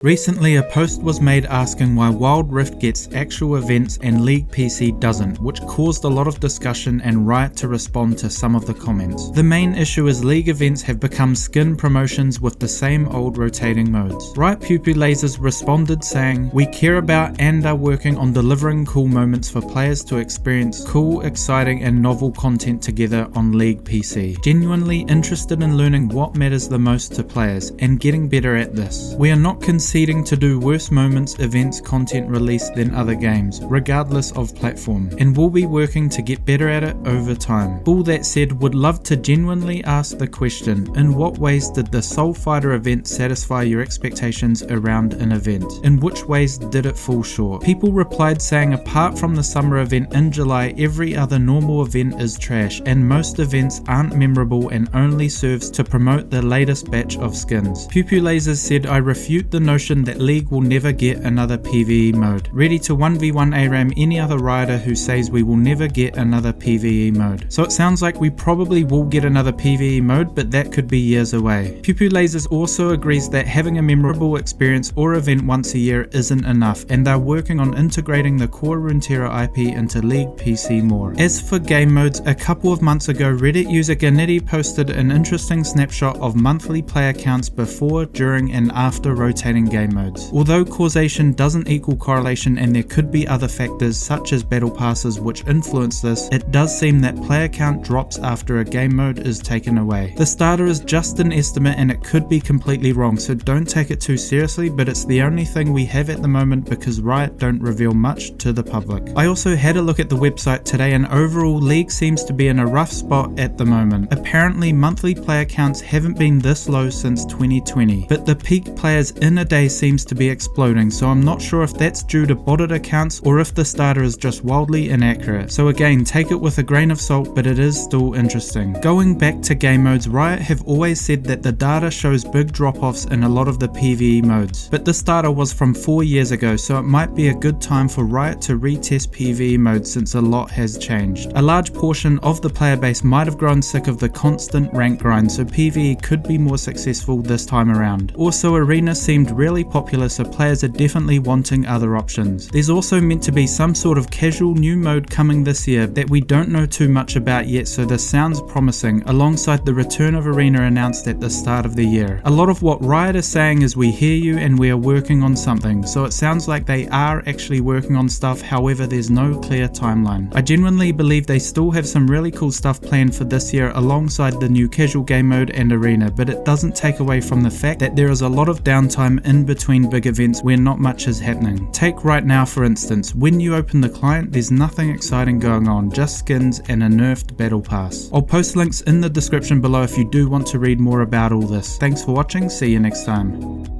Recently, a post was made asking why Wild Rift gets actual events and League PC doesn't, which caused a lot of discussion and Riot to respond to some of the comments. The main issue is League events have become skin promotions with the same old rotating modes. Riot Lasers responded saying, "We care about and are working on delivering cool moments for players to experience cool, exciting and novel content together on League PC. Genuinely interested in learning what matters the most to players and getting better at this. We are not conceding to do worse moments, events, content release than other games, regardless of platform, and we'll be working to get better at it over time. All that said, would love to genuinely ask the question, in what ways did the Soul Fighter event satisfy your expectations around an event? In which ways did it fall short?" People replied saying, "Apart from the summer event in July, every other normal event is trash, and most events aren't memorable and only serves to promote the latest batch of skins." Lasers said, "I refute the notion that League will never get another PvE mode. Ready to 1v1 ARAM any other Rioter who says we will never get another PvE mode." So it sounds like we probably will get another PvE mode, but that could be years away. Lasers also agrees that having a memorable experience or event once a year isn't enough, and they're working on integrating the core Runeterra IP into League PC more. As for game modes, a couple of months ago, Reddit user Ganiti posted an interesting snapshot of monthly player counts before, during, and after rotating game modes. Although causation doesn't equal correlation and there could be other factors such as battle passes which influence this, it does seem that player count drops after a game mode is taken away. The starter is just an estimate and it could be completely wrong, so don't take it too seriously, but it's the only thing we have at the moment because Riot don't reveal much to the public. I also had a look at the website today and overall League seems to be in a rough spot at the moment. Apparently monthly player counts haven't been this low since 2020, but the peak players in a day seems to be exploding, so I'm not sure if that's due to botted accounts or if the starter is just wildly inaccurate. So again, take it with a grain of salt, but it is still interesting. Going back to game modes, Riot have always said that the data shows big drop-offs in a lot of the PvE modes, but this data was from 4 years ago, so it might be a good time for Riot to retest PvE modes since a lot has changed. A large portion of the player base might have grown sick of the constant rank grind, so PvE could be more successful this time around. Also, Arena seemed really popular, so players are definitely wanting other options. There's also meant to be some sort of casual new mode coming this year that we don't know too much about yet, so this sounds promising, alongside the return of Arena announced at the start of the year. A lot of what Riot is saying is we hear you and we are working on something, so it sounds like they are actually working on stuff, however there's no clear timeline. I genuinely believe they still have some really cool stuff planned for this year alongside the new casual game mode and Arena, but it doesn't take away from the fact that there is a lot of downtime in between big events where not much is happening. Take right now for instance, when you open the client there's nothing exciting going on, just skins and a nerfed battle pass. I'll post links in the description below if you do want to read more about all this. Thanks for watching, see you next time.